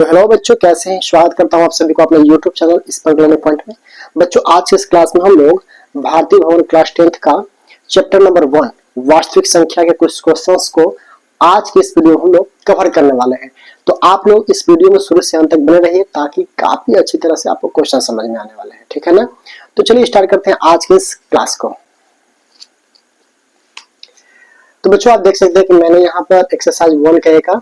तो हेलो बच्चों, कैसे हैं? स्वागत करता हूं आप सभी को अपने YouTube channel spark learning point में। बच्चों, आज के इस क्लास में हम लोग भारतीय भवन क्लास 10th का चैप्टर नंबर 1 वास्तविक संख्या के कुछ क्वेश्चंस को आज के इस वीडियो में हम लोग कवर करने वाले हैं। तो आप लोग इस वीडियो में शुरू से अंत तक बने रहिए ताकि काफी अच्छी तरह से आपको क्वेश्चन समझ में आने वाले हैं, ठीक है ना। तो चलिए स्टार्ट करते हैं आज के इस क्लास को। तो बच्चों, आप देख सकते हैं कि मैंने यहाँ पर एक्सरसाइज 1 का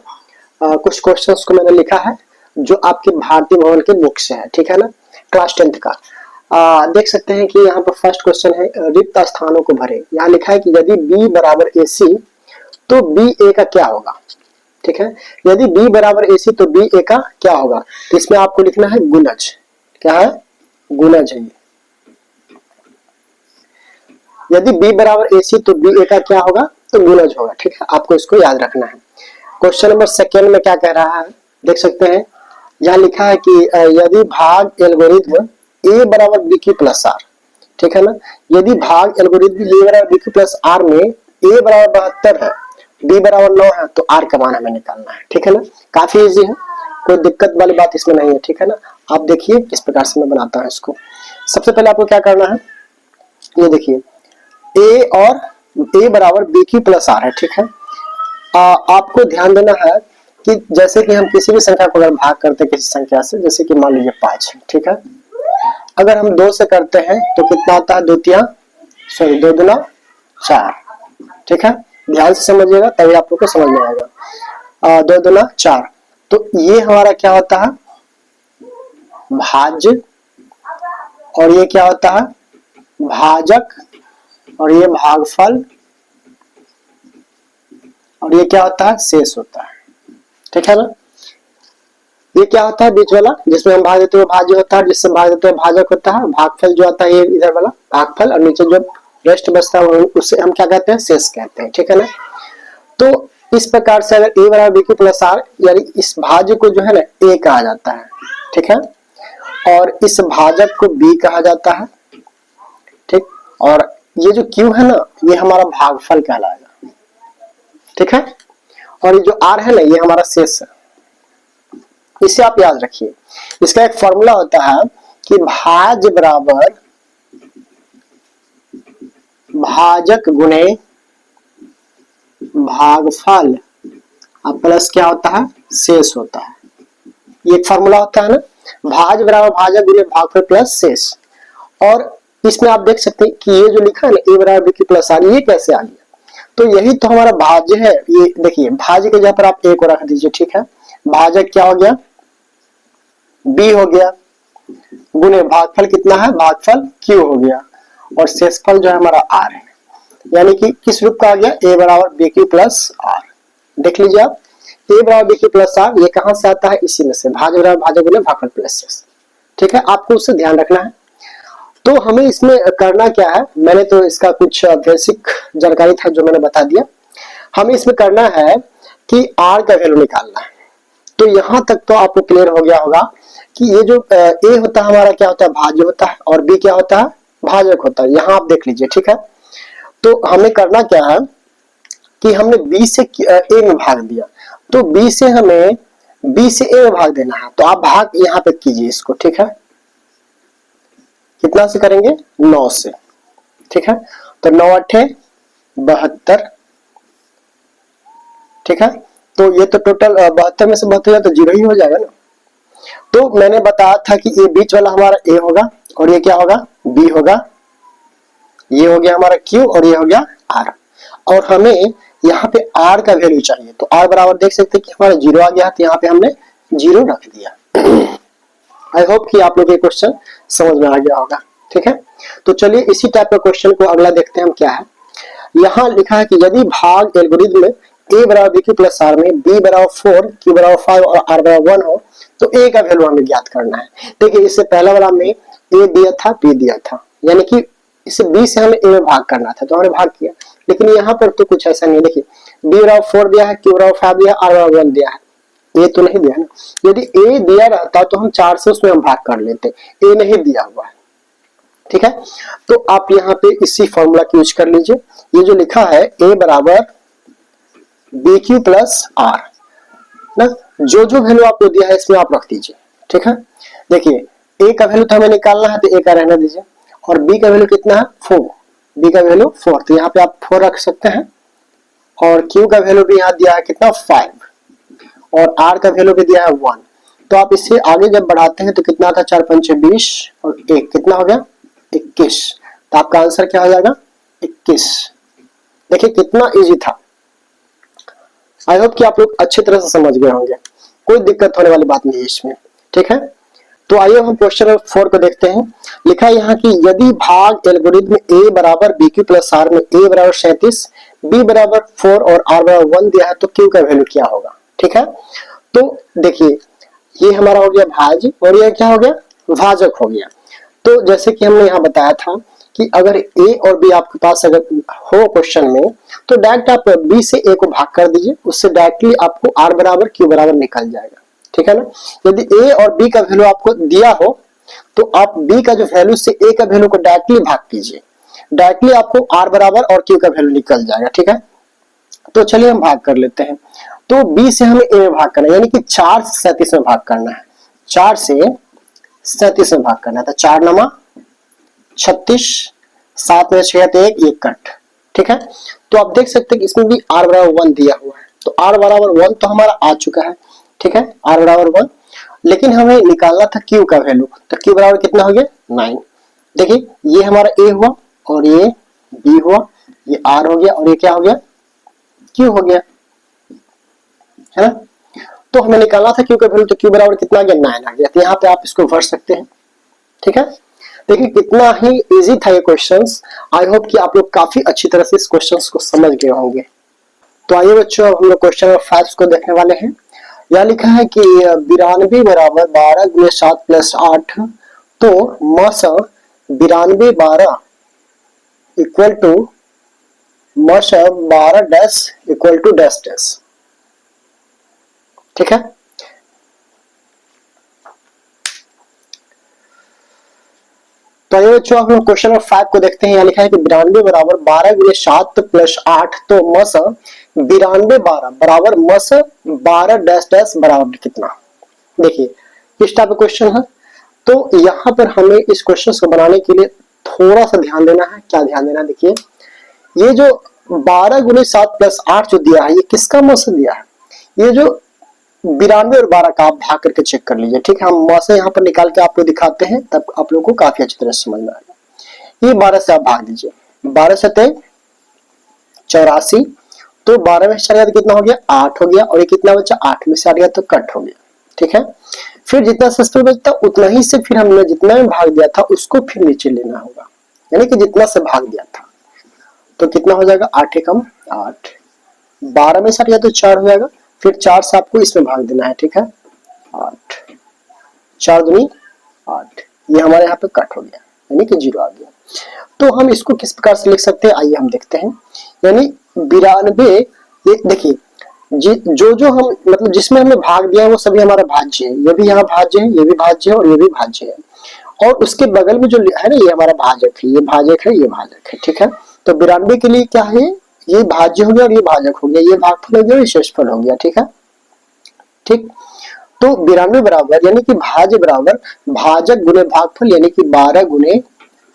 कुछ क्वेश्चंस को मैंने लिखा है जो आपके भारतीय भवन के बुक से है, ठीक है ना, क्लास 10th का। देख सकते हैं कि यहाँ पर फर्स्ट क्वेश्चन है रिक्त स्थानों को भरे। यहाँ लिखा है कि यदि B बराबर AC तो BA का क्या होगा, ठीक है। यदि B बराबर AC तो BA का क्या होगा, तो इसमें आपको लिखना है गुणज। क्या है? गुणज है। यदि B बराबर AC तो BA का क्या होगा, तो गुणज होगा, ठीक है। आपको इसको याद रखना है। क्वेश्चन नंबर 2 में क्या कह रहा है, देख सकते हैं। यहाँ लिखा है कि यदि भाग एल्गोरिथ्म A बराबर BQ प्लस R, ठीक है ना। यदि भाग एल्गोरिथ्म A बराबर BQ प्लस R में A बराबर 72 है, B बराबर 9 है, तो R का मान हमें निकालना है, ठीक है ना। काफी इजी है, कोई दिक्कत वाली बात इसमें नहीं है, ठीक है ना। आप देखिए किस प्रकार से मैं बनाता हूँ इसको। सबसे पहले आपको क्या करना है, ये देखिए A और A बराबर BQ प्लस R है, ठीक है। आपको ध्यान देना है कि जैसे कि हम किसी भी संख्या को अगर भाग करते हैं किसी संख्या से, जैसे कि मान लीजिए 5 है, ठीक है। अगर हम 2 से करते हैं तो कितना आता है, 2 दूना 4, ठीक है। ध्यान से समझिएगा तभी आप लोग को समझ में आएगा। 2 दूना 4, तो ये हमारा क्या होता है, भाज्य, और ये क्या होता है, भाजक, और ये भागफल, और ये क्या होता है, शेष होता है, ठीक है ना। ये क्या होता है, बीच वाला जिसमें हम भाग देते हैं भाज्य होता है, जिससे भाग देते हैं भाजक होता है। भागफल जो आता है ये इधर वाला भागफल, और नीचे जो रेस्ट बचता है उससे हम क्या कहते हैं, शेष कहते हैं, ठीक है ना। तो इस प्रकार से अगर A बराबर BQ प्लस R, यानी इस भाज्य को जो है ना A कहा जाता है, ठीक है, और इस भाजक को B कहा जाता है, ठीक। और ये जो Q है ना, ये हमारा भागफल कहलाएगा, ठीक है। और ये जो R है ना, ये हमारा शेष है। इसे आप याद रखिए। इसका एक फॉर्मूला होता है कि भाज्य बराबर भाजक गुणे भागफल प्लस क्या होता है, शेष होता है। ये एक फॉर्मूला होता है ना, भाज्य बराबर भाजक गुणे भागफल प्लस शेष। और इसमें आप देख सकते हैं कि ये जो लिखा है ना, A बराबर BQ प्लस R, ये कैसे आ गया, तो यही तो हमारा भाज्य है। ये देखिए, भाज्य के जगह पर आप A को रख दीजिए, ठीक है। भाजक क्या हो गया, B हो गया, गुणे भागफल कितना है, भागफल Q हो गया, और शेषफल जो है हमारा R है। यानी कि किस रूप का आ गया, A बराबर BQ प्लस R। देख लीजिए आप, A बराबर BQ प्लस R ये कहां से आता है, इसी में से, भाज्य बराबर भाजक गुणे भागफल प्लस शेष, ठीक है। आपको उससे ध्यान रखना है। तो हमें इसमें करना क्या है, मैंने तो इसका कुछ बेसिक जानकारी था जो मैंने बता दिया। हमें इसमें करना है कि R का वैल्यू निकालना है। तो यहां तक तो आपको क्लियर हो गया होगा कि ये जो A होता है हमारा क्या होता है, भाज्य होता है, और B क्या होता है, भाजक होता है। यहां आप देख लीजिए, ठीक है। तो हमें करना क्या है कि हमने B से A में भाग दिया, तो B से A में भाग देना है। तो आप भाग यहाँ पे कीजिए इसको, ठीक है। कितना से करेंगे, 9 से, ठीक है। तो 9 8 72, ठीक है। तो ये तो टोटल 72 में से 72 तो 0 ही हो जाएगा ना। तो मैंने बताया था कि ये बीच वाला हमारा A होगा, और ये क्या होगा, B होगा। ये हो गया हमारा Q, और ये हो गया R। और हमें यहाँ पे R का वैल्यू चाहिए, तो R बराबर देख सकते हैं कि हमारा 0 आ गया, तो यहाँ पे हमने 0 रख दिया। आई होप कि आप लोग ये क्वेश्चन समझ में आ गया होगा, ठीक है। तो चलिए इसी टाइप का क्वेश्चन को अगला देखते हैं हम क्या है। यहाँ लिखा है कि यदि भाग एल्गोरिथ्म में A बराबर BQ प्लस R में B बराबर 4, Q बराबर 5 और R बराबर 1 हो, तो A का वैल्यू हमें ज्ञात करना है। देखिए, इससे पहला वाला में A दिया था, B दिया था, यानी कि इसे B से हमें A में भाग करना था, तो हमने भाग किया। लेकिन यहाँ पर तो कुछ ऐसा नहीं है। देखिए, B बराबर 4 दिया है, Q बराबर 5 दिया है, R बराबर 1 दिया है, A तो नहीं दिया ना। यदि A दिया रहता तो हम 4 से उसमें हम भाग कर लेते, A नहीं दिया हुआ है, ठीक है। तो आप यहाँ पे इसी फॉर्मूला की यूज कर लीजिए। ये जो लिखा है A बराबर BQ प्लस R ना, जो जो वैल्यू आपको दिया है इसमें आप रख दीजिए, ठीक है। देखिए ए का वैल्यू तो हमें निकालना है, तो ए का रहने दीजिए, और बी का वैल्यू कितना है 4, बी का वैल्यू 4, तो यहाँ पे आप 4 रख सकते हैं, और क्यू का वैल्यू भी यहाँ दिया है कितना 5, और आर का वैल्यू भी दिया है 1। तो आप इससे आगे जब बढ़ाते हैं तो कितना था 4 5 20 और 1 कितना हो गया 21, तो आपका आंसर क्या हो जाएगा 21। देखिए कितना इजी था। आई होप कि आप लोग अच्छी तरह से समझ गए होंगे, कोई दिक्कत होने वाली बात नहीं है इसमें, ठीक है। तो आइए हम क्वेश्चन 4 को देखते हैं। लिखा है यहाँ की यदि भाग एल्गोरिथम ए बराबर बी क्यू प्लस आर में ए बराबर 37, बी बराबर 4 और आर बराबर 1 दिया है तो क्यू का वैल्यू क्या होगा, ठीक है। तो देखिए ये हमारा हो गया भाज्य और ये क्या हो गया भाजक हो गया। तो जैसे कि हमने यहाँ बताया था कि अगर ए और बी आपके पास अगर हो क्वेश्चन में, तो डायरेक्ट आप बी से ए को भाग कर दीजिए, उससे डायरेक्टली आपको आर बराबर क्यू बराबर निकल जाएगा, ठीक है ना। यदि ए और बी का वैल्यू आपको दिया हो तो आप बी का जो वैल्यू से ए का वैल्यू को डायरेक्टली भाग कीजिए, डायरेक्टली आपको आर बराबर और क्यू का वैल्यू निकल जाएगा, ठीक है। तो चलिए हम भाग कर लेते हैं। तो बी से हमें ए में भाग करना है, यानी कि 4 से 37 में भाग करना है, 4 से 37 में भाग करना है। तो 4 नमा 36, 7 में 6 तो 1 कट, ठीक है। तो आप देख सकते हैं कि इसमें भी आर बराबर 1 दिया हुआ है, तो आर बराबर 1 तो हमारा आ चुका है, ठीक है, आर बराबर 1। लेकिन हमें निकालना था क्यू का वैल्यू, तो क्यू बराबर कितना हो गया 9। देखिए ये हमारा ए हुआ और ये बी हुआ, ये आर हो गया और ये क्या हो गया क्यू हो गया, है ना। तो हमें निकालना था क्यू का वैल्यू, तो क्यू बराबर कितना आ गया 9 आ गया। तो यहाँ पे आप इसको भर सकते हैं, ठीक है। देखिए कितना ही इजी था ये क्वेश्चंस। आई होप कि आप लोग काफी अच्छी तरह से इस क्वेश्चंस को समझ गए होंगे। तो आइए बच्चों अब हम लोग क्वेश्चन नंबर 5 को देखने वाले हैं। यहाँ लिखा है कि 92 बराबर 12 गुणे 7 प्लस 8, तो मस 92 12 इक्वल टू मस 12 dash equal to dash dash, ठीक है। तो आइए बच्चों हम लोग क्वेश्चन नंबर 5 को देखते हैं। यहाँ लिखा है कि 92 बराबर 12 गुणे 7 प्लस 8, तो मस 92 12 बराबर मस 12 डैश डैश बराबर कितना। देखिए किस टाइप का क्वेश्चन है, तो यहाँ पर हमें इस क्वेश्चन को बनाने के लिए थोड़ा सा ध्यान देना है। क्या ध्यान देना है, देखिए ये जो 12 गुणे 7 प्लस 8 जो दिया है ये किसका मस दिया है, ये जो 92 और 12 का आप भाग करके चेक कर लीजिए, ठीक है। हम मस यहाँ पर निकाल के आपको दिखाते हैं, तब आप लोगों को काफी अच्छी तरह समझ में आएगा। ये 12 से आप भाग दीजिए, 12 से 84, तो 12 में से तो कितना हो गया 8 हो गया, और ये कितना बचा 8 में से 8 गया तो कट हो गया, ठीक है। फिर जितना शेषफल बचता उतना ही से फिर हमने जितना में भाग दिया था उसको फिर नीचे लेना होगा, यानी कि जितना से भाग दिया था तो कितना हो जाएगा 8 एकम 8, 12 में से 8 गया तो 4 हो जाएगा, फिर 4 से आपको इसमें भाग देना है, ठीक है। 8 4 दूनी 8, ये हमारे यहाँ पे कट हो गया यानी कि 0 आ गया। तो हम इसको किस प्रकार से लिख सकते हैं, आइए हम देखते हैं। यानी 92, ये देखिए जो जो हम मतलब जिसमें हमने भाग दिया है वो सभी हमारा भाज्य है, ये भी यहाँ भाज्य है, ये भी भाज्य है और ये भी भाज्य है, और उसके बगल में जो है ना ये हमारा भाजक है, ये भाजक है, ये भाजक है, ठीक है। तो 92 के लिए क्या है, ये भाज्य हो गया और ये भाजक हो गया, ये भागफल हो गया और ये शेषफल हो गया, ठीक है, ठीक। तो 92 बराबर यानी कि भाज्य बराबर भाजक गुणे भागफल, यानी कि 12 गुणे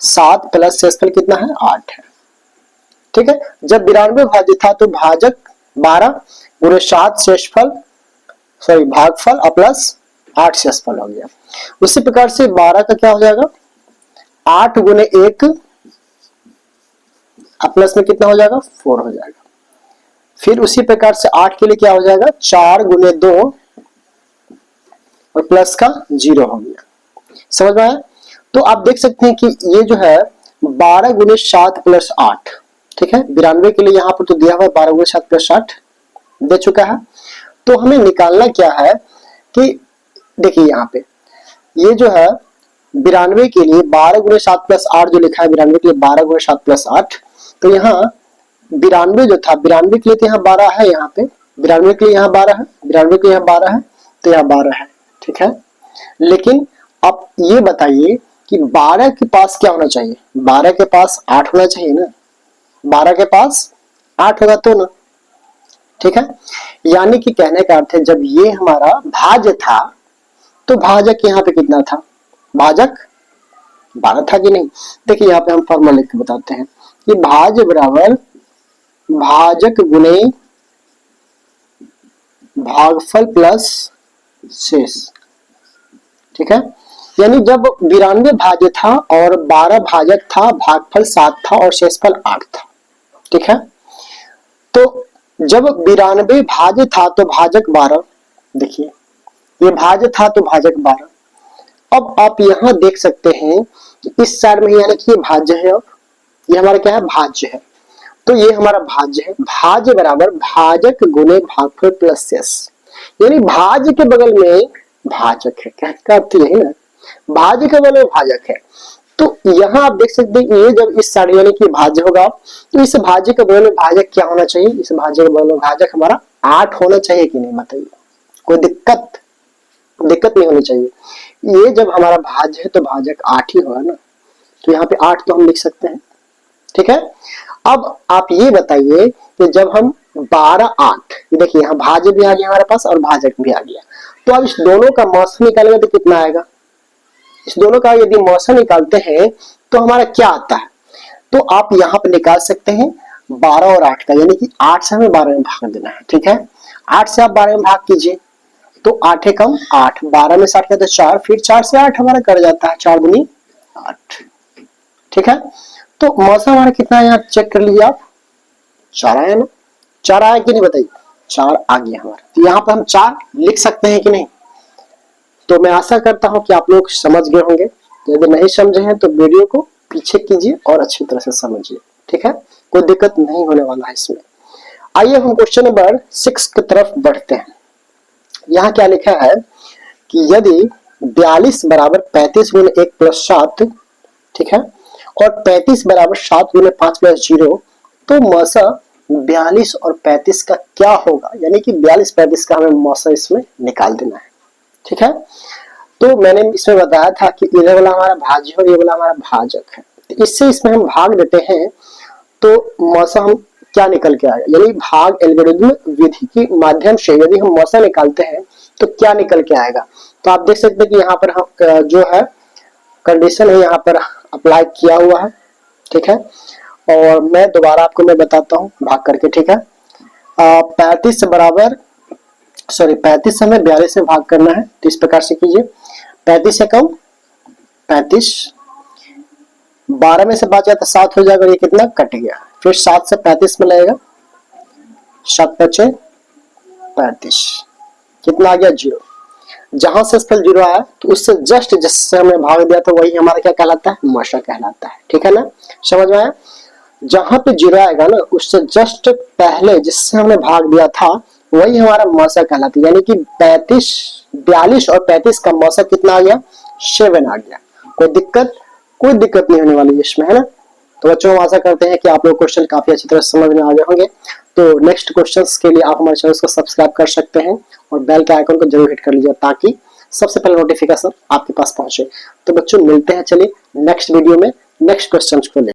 7 प्लस शेषफल कितना है 8 है, ठीक है। जब 92 भाज्य था तो भाजक 12 गुणे 7 शेषफल सॉरी भागफल प्लस 8 शेषफल हो गया। उसी प्रकार से 12 का क्या हो जाएगा 8 गुणे 1 प्लस में कितना हो जाएगा 4 हो जाएगा। फिर उसी प्रकार से 8 के लिए क्या हो जाएगा 4 गुणे 2 और प्लस का 0 हो गया, समझ में आया। तो आप देख सकते हैं कि ये जो है 12 गुणे 7 प्लस 8, ठीक है। 92 के लिए यहाँ पर तो दिया हुआ 12 गुणे 7 प्लस 8 दे चुका है। तो हमें निकालना क्या है कि देखिए यहाँ पे ये जो है 92 के लिए 12 गुणे 7 प्लस 8 जो लिखा है 92 के लिए 12 गुणे 7 प्लस 8, तो यहाँ 92 जो था 92 के लिए तो यहाँ 12 है, यहाँ पे 92 के लिए यहाँ 12 है, 92 के लिए यहाँ 12 है, तो यहाँ 12 है, ठीक है। लेकिन आप ये बताइए कि 12 के पास क्या होना चाहिए, 12 के पास 8 होना चाहिए ना, 12 के पास 8 होगा तो ना, ठीक है, यानी कि कहने का अर्थ है जब ये हमारा भाज्य था तो भाजक यहाँ पे कितना था, भाजक 12 था कि नहीं। देखिए यहाँ पे हम फॉर्मूला लिख के बताते हैं कि भाज्य बराबर भाजक गुणे भागफल प्लस शेष। ठीक है, यानी जब 92 भाज्य था और 12 भाजक था, भागफल 7 था और शेषफल 8 था। ठीक है, तो जब 92 भाज्य था तो भाजक 12, देखिए ये भाज्य था तो भाजक 12। अब आप यहां देख सकते हैं कि इस साइड में यानी कि ये भाज्य है और ये हमारा क्या है, भाज्य है, तो ये हमारा भाज्य है। भाज्य बराबर भाजक गुणे भागफल प्लस शेष, यानी भाज्य के बगल में भाजक है, क्या अर्थ यही ना, भाज्य के बगल में भाजक है। तो यहाँ आप देख सकते हैं ये जब इस साइड यानी कि भाज्य होगा तो इस भाज्य के बगल में भाजक क्या होना चाहिए, इस भाज्य के बगल में भाजक हमारा 8 होना चाहिए कि नहीं, बताइए। कोई दिक्कत नहीं होनी चाहिए। ये जब हमारा भाज्य है तो भाजक 8 ही होगा ना, तो यहाँ पे 8 तो हम लिख सकते हैं। ठीक है, अब आप ये बताइए कि जब हम 12 8, देखिए यहाँ भाज्य भी आ गया हमारे पास और भाजक भी आ गया, तो अब इस दोनों का मौसम निकालेंगे तो कितना आएगा, इस दोनों का यदि मौसम निकालते हैं तो हमारा क्या आता है, तो आप यहाँ पे निकाल सकते हैं 12 और 8 का, यानी कि 8 से हमें 12 में भाग देना है। ठीक है, 8 से आप 12 में भाग कीजिए तो 8 कम 8, 12 में 60 का तो 4, फिर 4 से 8 हमारा कर जाता है, 4 दूनी 8। ठीक है, तो मौसम हमारा कितना है यहाँ चेक कर लीजिए आप, 4 आया ना, 4 आया कि नहीं बताइए, 4 आ गया हमारा। तो यहाँ पर हम 4 लिख सकते हैं कि नहीं। तो मैं आशा करता हूं कि आप लोग समझ गए होंगे, यदि नहीं समझे हैं तो वीडियो को पीछे कीजिए और अच्छी तरह से समझिए। ठीक है, कोई दिक्कत नहीं होने वाला है इसमें। आइए हम क्वेश्चन नंबर 6 की तरफ बढ़ते हैं। यहाँ क्या लिखा है कि यदि 42 बराबर 35 गुणे 1 प्लस 7, ठीक है, और 35 बराबर 7 गुणे 5 प्लस 0, तो मौसा 42 और 35 का क्या होगा, यानी कि 42 35 का हमें मौसा इसमें निकाल देना है। ठीक है, तो मैंने इसमें बताया था कि इधर वाला हमारा भाज्य और ये वाला हमारा भाजक है, तो इससे इसमें हम भाग देते हैं तो मौसा हम क्या निकल के आएगा, यानी भाग एल्गोरिथम विधि के माध्यम से यदि हम मौसा निकालते हैं तो क्या निकल के आएगा। तो आप देख सकते हैं कि यहाँ पर हम जो है कंडीशन है यहाँ पर अप्लाई किया हुआ है। ठीक है, और मैं दोबारा आपको मैं बताता हूँ भाग करके। ठीक है, 35 से बराबर 35 से हमें 42 से भाग करना है, तो इस प्रकार से कीजिए, 35 से कम 35, 12 में से बच जाता 7 हो जाएगा, ये कितना कट गया, फिर 7 से 35 में लगेगा, 7 बचे 35, कितना आ गया 0। जहां से फल 0 आया तो उससे जस्ट जिससे हमने भाग दिया तो वही हमारा क्या कहलाता है, मौसा कहलाता है। ठीक है ना, समझ में आया। जहां पे 0 आएगा ना उससे जस्ट पहले जिससे हमने भाग दिया था वही हमारा मौसा कहलाता है, यानी कि 42 और 35 का मौसा कितना आ गया, 7 आ गया। कोई दिक्कत नहीं होने वाली इसमें, है ना। तो बच्चों हम आशा करते हैं कि आप लोग क्वेश्चन काफी अच्छी तरह समझ में आ गए होंगे। तो नेक्स्ट क्वेश्चंस के लिए आप हमारे चैनल को सब्सक्राइब कर सकते हैं और बेल के आइकन को जरूर हिट कर लीजिए ताकि सबसे पहले नोटिफिकेशन आपके पास पहुंचे। तो बच्चों मिलते हैं, चलिए नेक्स्ट वीडियो में नेक्स्ट क्वेश्चन को ले।